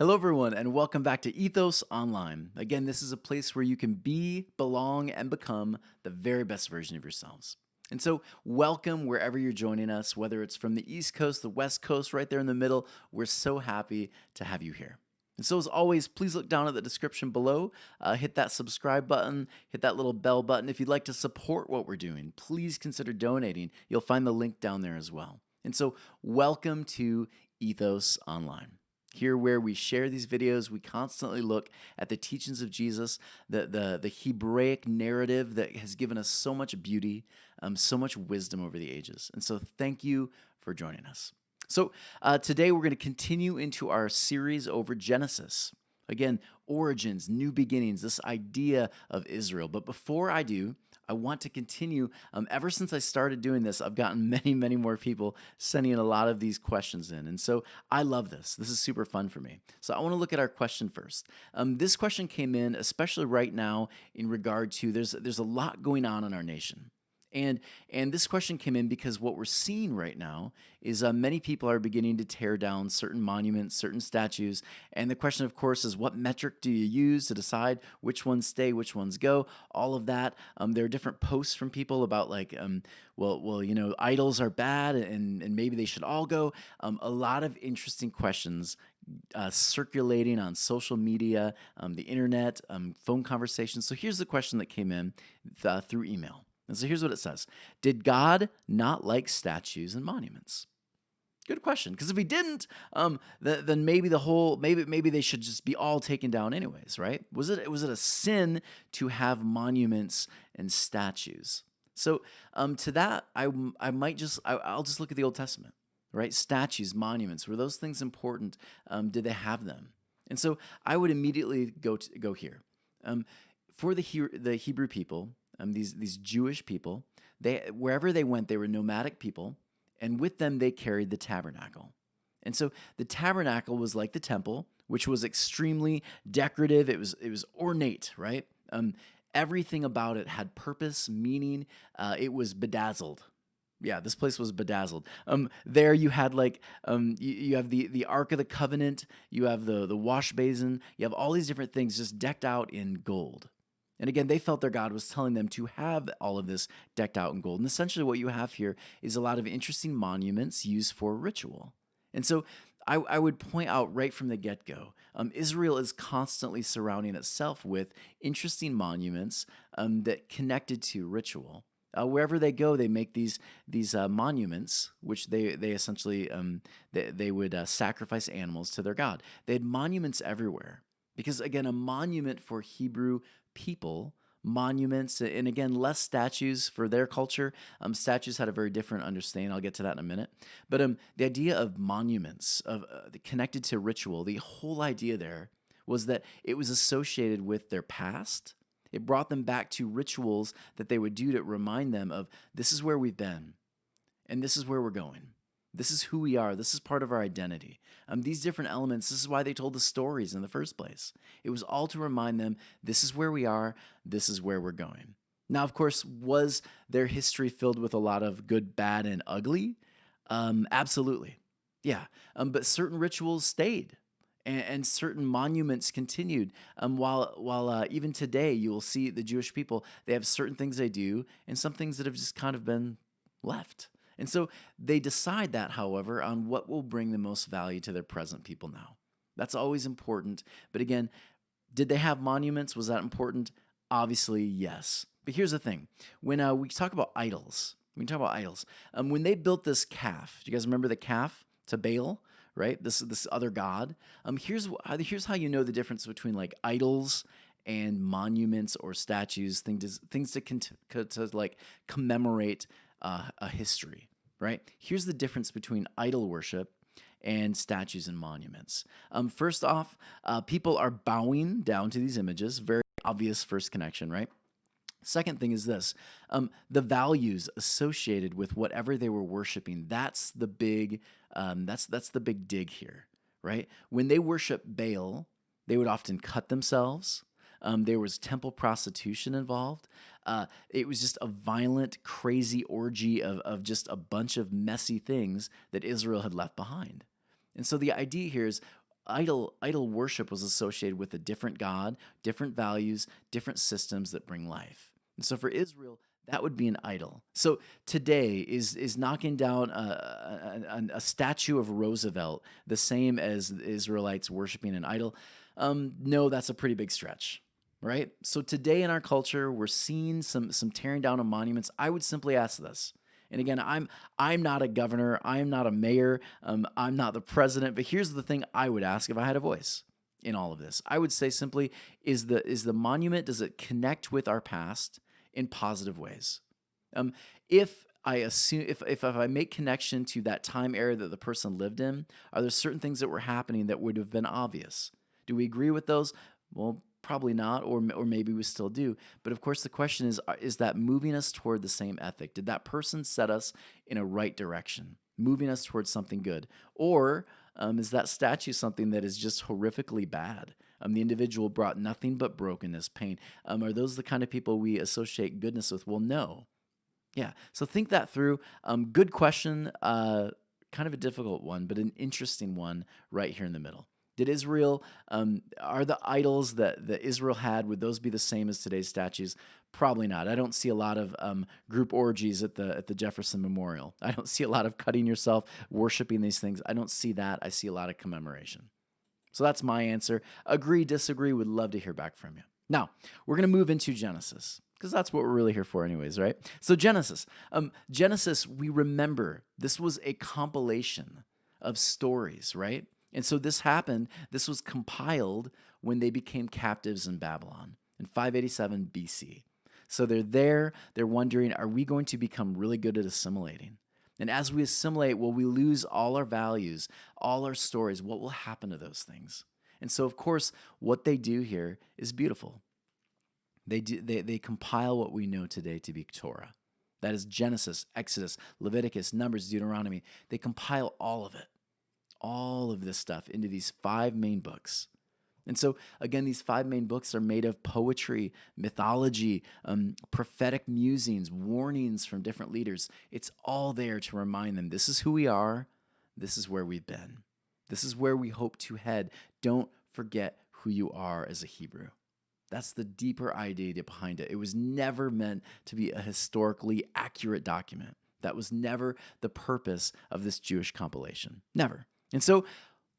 Hello, everyone, and welcome back to Ethos Online. Again, this is a place where you can be, belong, and become the very best version of yourselves. And so, welcome wherever you're joining us, whether it's from the East Coast, the West Coast, right there in the middle. We're so happy to have you here. And so, as always, please look down at the description below, hit that subscribe button, hit that little bell button. If you'd like to support what we're doing, please consider donating. You'll find the link down there as well. And so, welcome to Ethos Online. Here, where we share these videos, we constantly look at the teachings of Jesus, the Hebraic narrative that has given us so much beauty, so much wisdom over the ages. And so, thank you for joining us. So, today we're going to continue into our series over Genesis. Again, origins, new beginnings, this idea of Israel. But before I do, I want to continue. Ever since I started doing this, I've gotten many more people sending a lot of these questions in. And so I love this. This is super fun for me. So I want to look at our question first. This question came in, especially right now, in regard to there's a lot going on in our nation. And this question came in because what we're seeing right now is many people are beginning to tear down certain monuments, certain statues. And the question, of course, is what metric do you use to decide which ones stay, which ones go? All of that. There are different posts from people about idols are bad and maybe they should all go. A lot of interesting questions circulating on social media, the internet, phone conversations. So here's the question that came in through email. And so here's what it says. Did God not like statues and monuments? Good question. Because if he didn't, then maybe maybe they should just be all taken down anyways, right? Was it a sin to have monuments and statues? So to that, I'll just look at the Old Testament, right? Statues, monuments, were those things important? Did they have them? And so I would immediately go here. For the Hebrew people, these Jewish people, wherever they went, they were nomadic people, and with them they carried the tabernacle. And so the tabernacle was like the temple, which was extremely decorative. It was ornate, right? Everything about it had purpose, meaning. It was bedazzled. Yeah, this place was bedazzled. There you had you have the Ark of the Covenant, you have the wash basin, you have all these different things just decked out in gold. And again, they felt their God was telling them to have all of this decked out in gold. And essentially what you have here is a lot of interesting monuments used for ritual. And so I would point out right from the get-go, Israel is constantly surrounding itself with interesting monuments that connected to ritual. Wherever they go, they make these monuments, which they essentially they would sacrifice animals to their God. They had monuments everywhere because, again, a monument for Hebrew people, monuments, and again, less statues for their culture. Statues had a very different understanding. I'll get to that in a minute. But the idea of monuments, of connected to ritual, the whole idea there was that it was associated with their past. It brought them back to rituals that they would do to remind them of this is where we've been, and this is where we're going. This is who we are. This is part of our identity. These different elements, this is why they told the stories in the first place. It was all to remind them, this is where we are, this is where we're going. Now, of course, was their history filled with a lot of good, bad, and ugly? Absolutely. Yeah. But certain rituals stayed. And certain monuments continued. While even today, you will see the Jewish people, they have certain things they do and some things that have just kind of been left. And so they decide that, however, on what will bring the most value to their present people now. That's always important. But again, did they have monuments? Was that important? Obviously, yes. But here's the thing. When we talk about idols, when they built this calf, do you guys remember the calf to Baal, right? This other god. Here's how you know the difference between like idols and monuments or statues, things to like commemorate a history, right? Here's the difference between idol worship and statues and monuments. First off, people are bowing down to these images. Very obvious first connection, right? Second thing is this, the values associated with whatever they were worshiping. That's the big dig here, right? When they worship Baal, they would often cut themselves. There was temple prostitution involved. It was just a violent, crazy orgy of just a bunch of messy things that Israel had left behind. And so the idea here is idol worship was associated with a different God, different values, different systems that bring life. And so for Israel, that would be an idol. So today is knocking down a statue of Roosevelt the same as the Israelites worshiping an idol? No, that's a pretty big stretch, right? So today in our culture, we're seeing some tearing down of monuments. I would simply ask this. And again, I'm not a governor, I'm not a mayor, I'm not the president. But here's the thing: I would ask if I had a voice in all of this. I would say simply: is the monument, does it connect with our past in positive ways? Um, if I assume if I make connection to that time era that the person lived in, are there certain things that were happening that would have been obvious? Do we agree with those? Well, probably not, or maybe we still do. But of course, the question is that moving us toward the same ethic? Did that person set us in a right direction, moving us towards something good? Or is that statue something that is just horrifically bad? The individual brought nothing but brokenness, pain. Are those the kind of people we associate goodness with? Well, no. Yeah. So think that through. Good question. Kind of a difficult one, but an interesting one right here in the middle. Did Israel, are the idols that Israel had, would those be the same as today's statues? Probably not. I don't see a lot of group orgies at the Jefferson Memorial. I don't see a lot of cutting yourself, worshiping these things. I don't see that. I see a lot of commemoration. So that's my answer. Agree, disagree, would love to hear back from you. Now, we're going to move into Genesis, because that's what we're really here for anyways, right? So Genesis. Genesis, we remember, this was a compilation of stories, right? And so this was compiled when they became captives in Babylon in 587 BC. So they're wondering, are we going to become really good at assimilating? And as we assimilate, will we lose all our values, all our stories? What will happen to those things? And so, of course, what they do here is beautiful. They compile what we know today to be Torah. That is Genesis, Exodus, Leviticus, Numbers, Deuteronomy. They compile all of this stuff into these 5 main books. And so, again, these 5 main books are made of poetry, mythology, prophetic musings, warnings from different leaders. It's all there to remind them, this is who we are, this is where we've been, this is where we hope to head. Don't forget who you are as a Hebrew. That's the deeper idea behind it. It was never meant to be a historically accurate document. That was never the purpose of this Jewish compilation. Never. And so,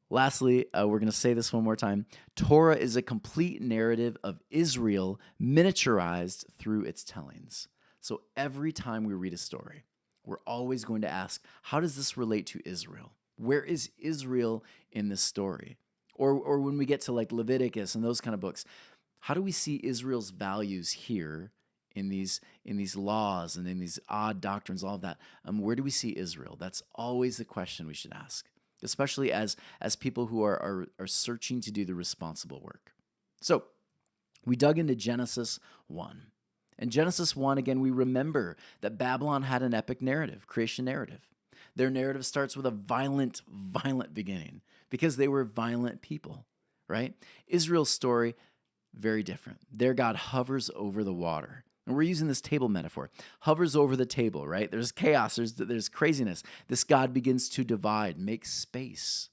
lastly, we're going to say this one more time. Torah is a complete narrative of Israel miniaturized through its tellings. So every time we read a story, we're always going to ask, how does this relate to Israel? Where is Israel in this story? Or when we get to like Leviticus and those kind of books, how do we see Israel's values here in these laws and in these odd doctrines, all of that? Where do we see Israel? That's always the question we should ask, especially as people who are searching to do the responsible work. So we dug into Genesis 1. And Genesis 1, again, we remember that Babylon had an epic narrative, creation narrative. Their narrative starts with a violent beginning because they were violent people, right? Israel's story, very different. Their God hovers over the water. And we're using this table metaphor. Hovers over the table, right? There's chaos, there's craziness. This God begins to divide, make space.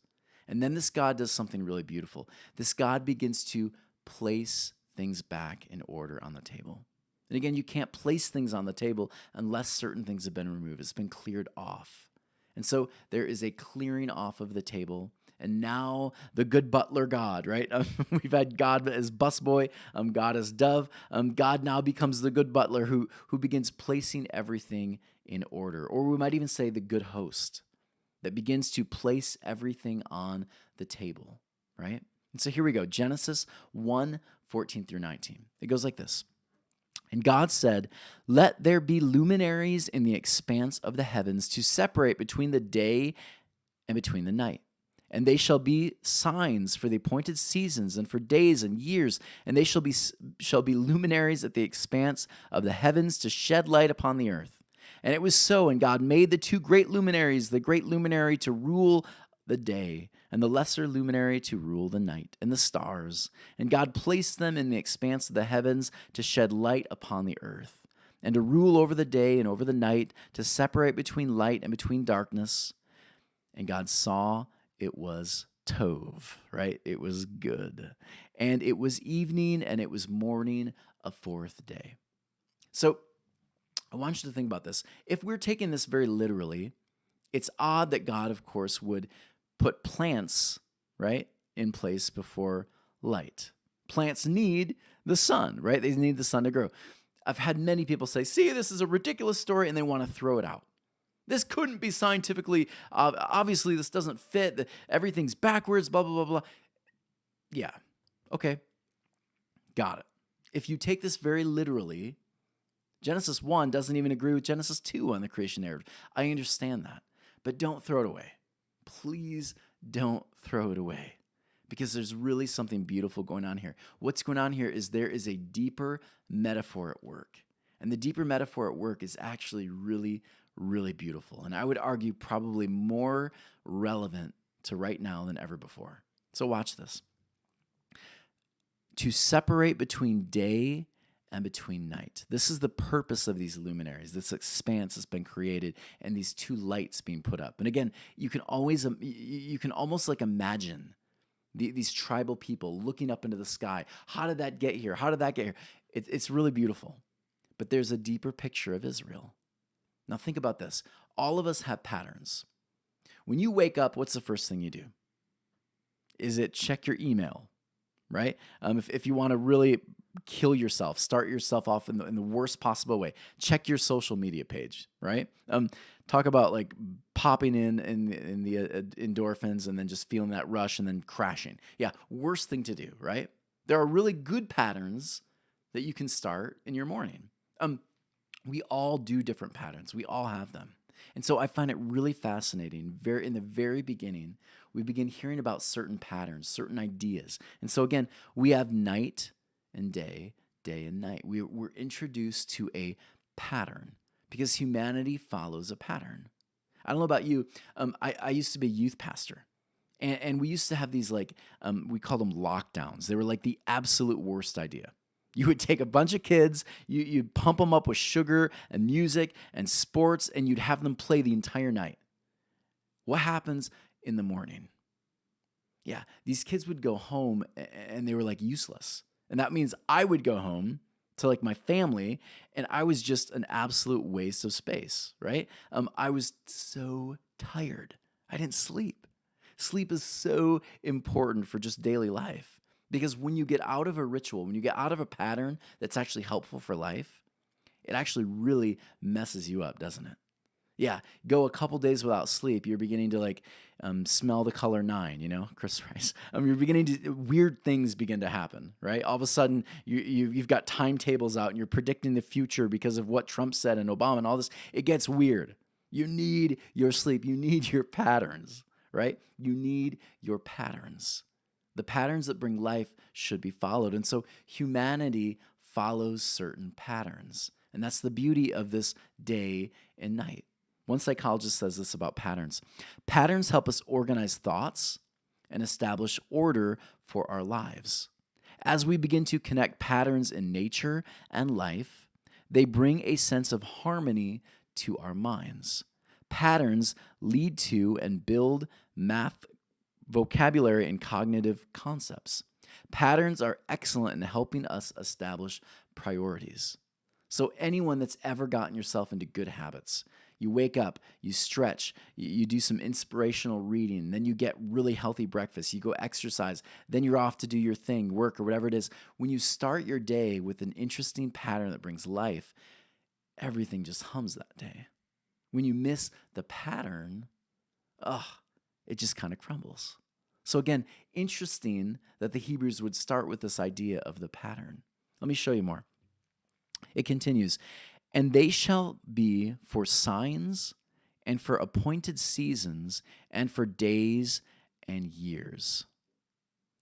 And then this God does something really beautiful. This God begins to place things back in order on the table. And again, you can't place things on the table unless certain things have been removed. It's been cleared off. And so there is a clearing off of the table. And now the good butler God, right? We've had God as busboy, God as dove. God now becomes the good butler who begins placing everything in order. Or we might even say the good host that begins to place everything on the table, right? And so here we go, Genesis 1:14 through 19. It goes like this. And God said, "Let there be luminaries in the expanse of the heavens to separate between the day and between the night. And they shall be signs for the appointed seasons and for days and years, and they shall be luminaries at the expanse of the heavens to shed light upon the earth." And it was so, and God made the 2 great luminaries, the great luminary to rule the day, and the lesser luminary to rule the night, and the stars. And God placed them in the expanse of the heavens to shed light upon the earth, and to rule over the day and over the night, to separate between light and between darkness. And God saw it was Tov, right? It was good. And it was evening and it was morning, a fourth day. So I want you to think about this. If we're taking this very literally, it's odd that God, of course, would put plants, right, in place before light. Plants need the sun, right? They need the sun to grow. I've had many people say, see, this is a ridiculous story, and they want to throw it out. This couldn't be scientifically, obviously, this doesn't fit. Everything's backwards, blah, blah, blah, blah. Yeah, okay, got it. If you take this very literally, Genesis 1 doesn't even agree with Genesis 2 on the creation narrative. I understand that, but don't throw it away. Please don't throw it away, because there's really something beautiful going on here. What's going on here is there is a deeper metaphor at work. And the deeper metaphor at work is actually really, really beautiful. And I would argue probably more relevant to right now than ever before. So watch this. To separate between day and between night. This is the purpose of these luminaries. This expanse has been created and these two lights being put up. And again, you can almost like imagine these tribal people looking up into the sky. How did that get here? How did that get here? It's really beautiful. But there's a deeper picture of Israel. Now think about this. All of us have patterns. When you wake up, what's the first thing you do? Is it check your email, right? If you want to really kill yourself, start yourself off in the worst possible way, check your social media page, right? Talk about like popping in the endorphins and then just feeling that rush and then crashing. Yeah, worst thing to do, right? There are really good patterns that you can start in your morning. We all do different patterns. We all have them. And so I find it really fascinating. In the very beginning, we begin hearing about certain patterns, certain ideas. And so again, we have night and day, day and night. We're introduced to a pattern because humanity follows a pattern. I don't know about you. I used to be a youth pastor. And we used to have these we call them lockdowns. They were like the absolute worst idea. You would take a bunch of kids, you'd pump them up with sugar and music and sports, and you'd have them play the entire night. What happens in the morning? Yeah, these kids would go home and they were like useless. And that means I would go home to like my family and I was just an absolute waste of space, right? I was so tired. I didn't sleep. Sleep is so important for just daily life. Because when you get out of a ritual, when you get out of a pattern that's actually helpful for life, it actually really messes you up, doesn't it? Yeah, go a couple days without sleep, you're beginning to smell the color 9, Chris Rice. You're beginning to, weird things begin to happen, right? All of a sudden, you've got timetables out and you're predicting the future because of what Trump said and Obama and all this. It gets weird. You need your sleep. You need your patterns, right? You need your patterns. The patterns that bring life should be followed. And so humanity follows certain patterns. And that's the beauty of this day and night. One psychologist says this about patterns. Patterns help us organize thoughts and establish order for our lives. As we begin to connect patterns in nature and life, they bring a sense of harmony to our minds. Patterns lead to and build math vocabulary and cognitive concepts. Patterns are excellent in helping us establish priorities. So anyone that's ever gotten yourself into good habits, you wake up, you stretch, you do some inspirational reading, then you get really healthy breakfast, you go exercise, then you're off to do your thing, work or whatever it is. When you start your day with an interesting pattern that brings life, everything just hums that day. When you miss the pattern, it just kind of crumbles. So again, interesting that the Hebrews would start with this idea of the pattern. Let me show you more. It continues, and they shall be for signs and for appointed seasons and for days and years.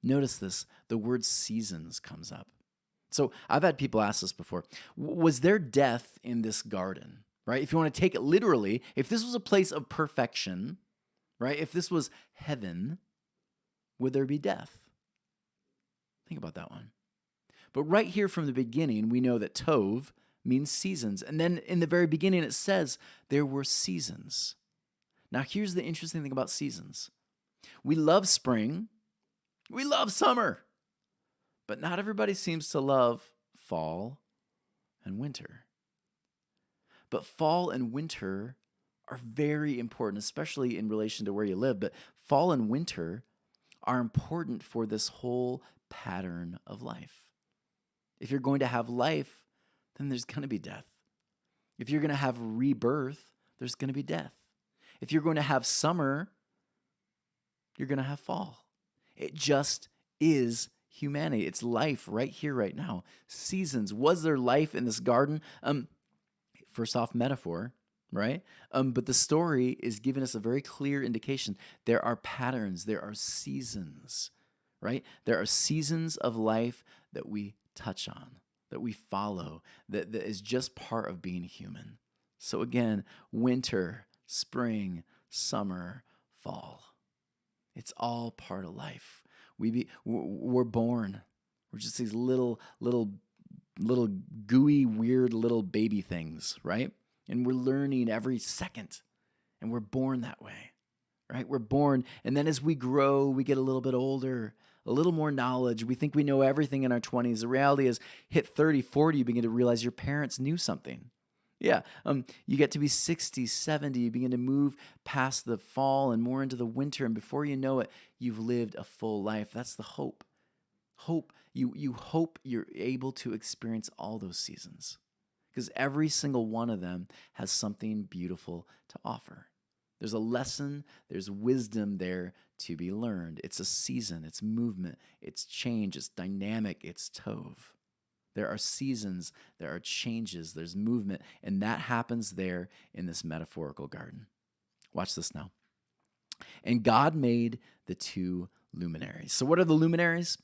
Notice this, the word seasons comes up. So I've had people ask this before. Was there death in this garden, right? If you want to take it literally, if this was a place of perfection, right? If this was heaven, would there be death? Think about that one. But right here from the beginning, we know that Tov means seasons. And then in the very beginning, it says there were seasons. Now, here's the interesting thing about seasons. We love spring, we love summer, but not everybody seems to love fall and winter. But fall and winter are very important, especially in relation to where you live. But fall and winter are important for this whole pattern of life. If you're going to have life, then there's going to be death. If you're going to have rebirth, there's going to be death. If you're going to have summer, you're going to have fall. It just is humanity. It's life right here, right now. Seasons. Was there life in this garden? First off, metaphor, right? But the story is giving us a very clear indication. There are patterns, there are seasons, right? There are seasons of life that we touch on, that we follow, that is just part of being human. So again, winter, spring, summer, fall. It's all part of life. We're born. We're just these little gooey, weird little baby things, right? And we're learning every second. And we're born that way, right? We're born. And then as we grow, we get a little bit older, a little more knowledge. We think we know everything in our 20s. The reality is, hit 30, 40, you begin to realize your parents knew something. Yeah, you get to be 60, 70, you begin to move past the fall and more into the winter. And before you know it, you've lived a full life. That's the hope. You hope you're able to experience all those seasons, because every single one of them has something beautiful to offer. There's a lesson, there's wisdom there to be learned. It's a season, it's movement, it's change, it's dynamic, it's tov. There are seasons, there are changes, there's movement, and that happens there in this metaphorical garden. Watch this now. And God made the two luminaries. So what are the luminaries?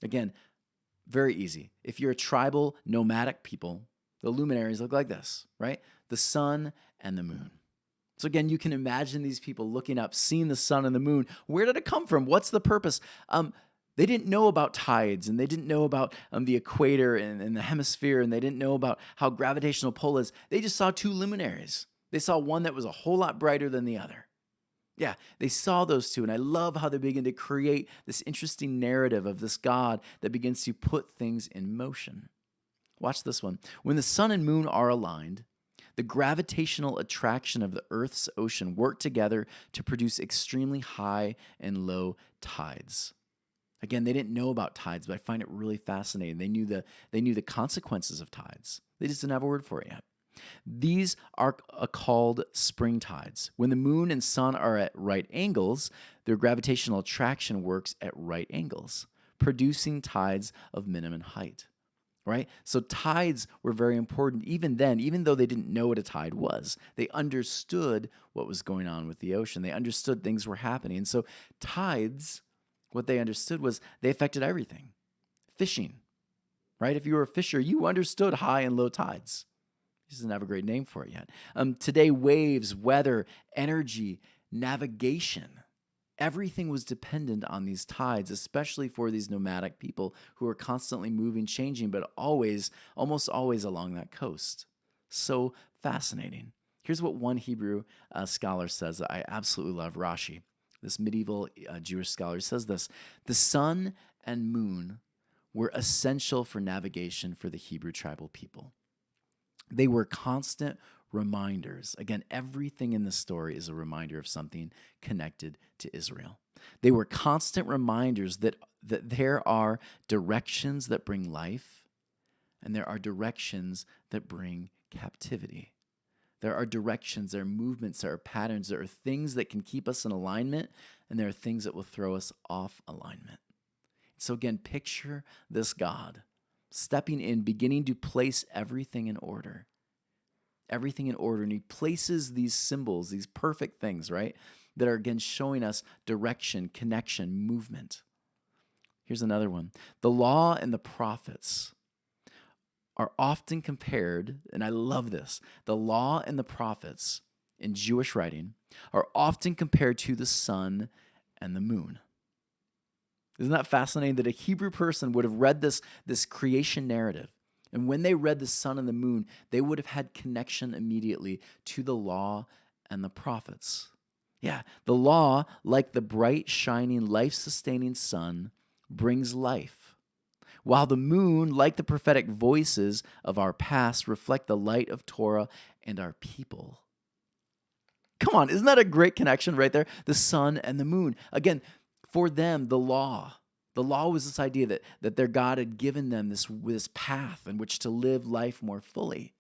Again, very easy. If you're a tribal, nomadic people, the luminaries look like this, right? The sun and the moon. So again, you can imagine these people looking up, seeing the sun and the moon. Where did it come from? What's the purpose? They didn't know about tides, and they didn't know about the equator and the hemisphere, and they didn't know about how gravitational pull is. They just saw two luminaries. They saw one that was a whole lot brighter than the other. Yeah, they saw those two, and I love how they begin to create this interesting narrative of this God that begins to put things in motion. Watch this one. When the sun and moon are aligned, the gravitational attraction of the Earth's ocean work together to produce extremely high and low tides. Again, they didn't know about tides, but I find it really fascinating. They knew the consequences of tides. They just didn't have a word for it yet. These are called spring tides. When the moon and sun are at right angles, their gravitational attraction works at right angles, producing tides of minimum height. Right? So tides were very important even then, even though they didn't know what a tide was. They understood what was going on with the ocean. They understood things were happening. And so tides, what they understood was they affected everything. Fishing, right? If you were a fisher, you understood high and low tides. He doesn't have a great name for it yet. Today, waves, weather, energy, navigation, everything was dependent on these tides, especially for these nomadic people who are constantly moving, changing, but almost always along that coast. So fascinating. Here's what one Hebrew scholar says that I absolutely love, Rashi. This medieval Jewish scholar says this: the sun and moon were essential for navigation for the Hebrew tribal people. They were constant reminders. Again, everything in the story is a reminder of something connected to Israel. They were constant reminders that there are directions that bring life, and there are directions that bring captivity. There are directions, there are movements, there are patterns, there are things that can keep us in alignment, and there are things that will throw us off alignment. So again, picture this God stepping in, beginning to place everything in order. Everything in order. And he places these symbols, these perfect things, right? That are again showing us direction, connection, movement. Here's another one. The law and the prophets are often compared, and I love this. The law and the prophets in Jewish writing are often compared to the sun and the moon. Isn't that fascinating that a Hebrew person would have read this creation narrative? And when they read the sun and the moon, they would have had connection immediately to the law and the prophets. Yeah, the law, like the bright, shining, life sustaining sun, brings life, while the moon, like the prophetic voices of our past, reflect the light of Torah and our people. Come on, isn't that a great connection right there? The sun and the moon. Again, for them, the law. The law was this idea that their God had given them this path in which to live life more fully.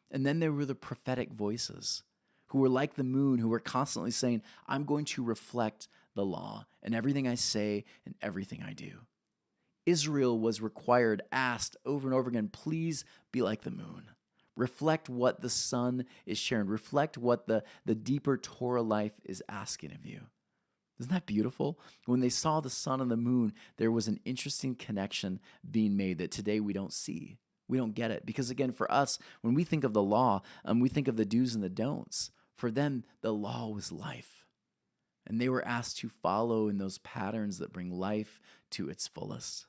And then there were the prophetic voices who were like the moon, who were constantly saying, I'm going to reflect the law in everything I say and everything I do. Israel was required, asked over and over again, please be like the moon. Reflect what the sun is sharing. Reflect what the deeper Torah life is asking of you. Isn't that beautiful? When they saw the sun and the moon, there was an interesting connection being made that today we don't see. We don't get it. Because again, for us, when we think of the law, we think of the do's and the don'ts. For them, the law was life. And they were asked to follow in those patterns that bring life to its fullest.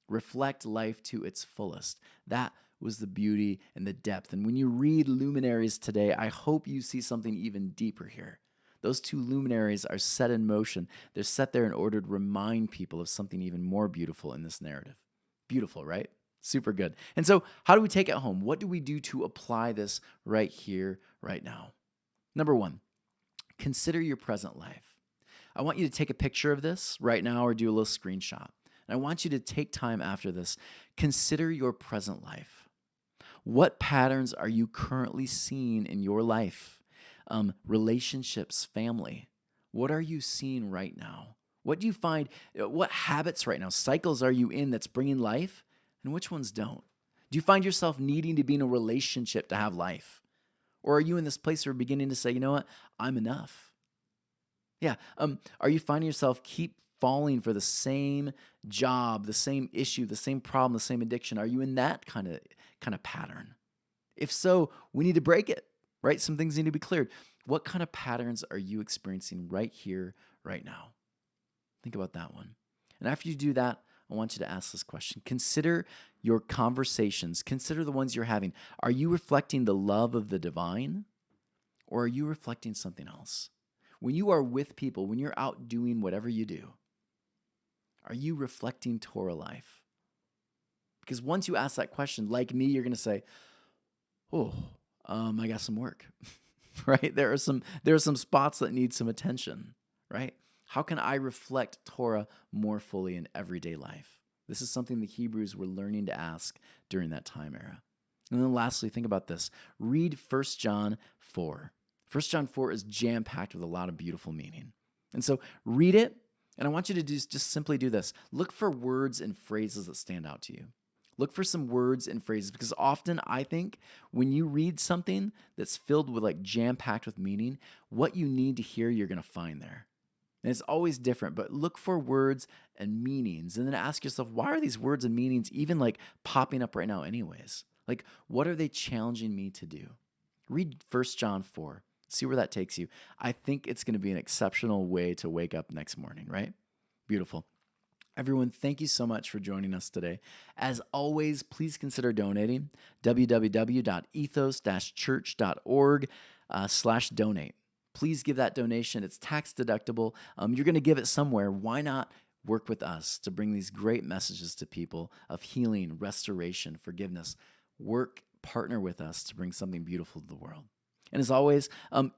Reflect life to its fullest. That was the beauty and the depth. And when you read Luminaries today, I hope you see something even deeper here. Those two luminaries are set in motion. They're set there in order to remind people of something even more beautiful in this narrative. Beautiful, right? Super good. And so, how do we take it home? What do we do to apply this right here, right now? Number one, consider your present life. I want you to take a picture of this right now or do a little screenshot. And I want you to take time after this. Consider your present life. What patterns are you currently seeing in your life? Relationships, family. What are you seeing right now? What do you find? What habits right now, cycles are you in that's bringing life, and which ones don't? Do you find yourself needing to be in a relationship to have life? Or are you in this place where you're beginning to say, you know what, I'm enough? Yeah. Are you finding yourself keep falling for the same job, the same issue, the same problem, the same addiction? Are you in that kind of pattern? If so, we need to break it, right? Some things need to be cleared. What kind of patterns are you experiencing right here, right now? Think about that one. And after you do that, I want you to ask this question. Consider your conversations. Consider the ones you're having. Are you reflecting the love of the divine, or are you reflecting something else? When you are with people, when you're out doing whatever you do, are you reflecting Torah life? Because once you ask that question, like me, you're going to say, oh, I got some work, right? There are some spots that need some attention, right? How can I reflect Torah more fully in everyday life? This is something the Hebrews were learning to ask during that time era. And then lastly, think about this. Read 1 John 4. 1 John 4 is jam-packed with a lot of beautiful meaning. And so read it, and I want you to just simply do this. Look for words and phrases that stand out to you. Look for some words and phrases, because often I think when you read something that's filled with like jam-packed with meaning, what you need to hear, you're going to find there. And it's always different, but look for words and meanings, and then ask yourself, why are these words and meanings even like popping up right now anyways? Like, what are they challenging me to do? Read 1 John 4. See where that takes you. I think it's going to be an exceptional way to wake up next morning, right? Beautiful. Everyone, thank you so much for joining us today. As always, please consider donating. www.ethos-church.org/donate. Please give that donation. It's tax deductible. You're going to give it somewhere. Why not work with us to bring these great messages to people of healing, restoration, forgiveness? Partner with us to bring something beautiful to the world. And as always,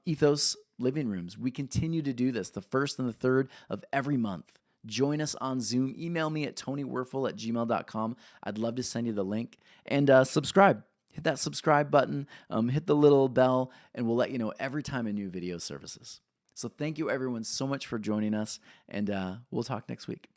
Ethos Living Rooms. We continue to do this the first and the third of every month. Join us on Zoom. Email me at tonywerfel@gmail.com. I'd love to send you the link. And subscribe. Hit that subscribe button. Hit the little bell, and we'll let you know every time a new video surfaces. So thank you, everyone, so much for joining us, and we'll talk next week.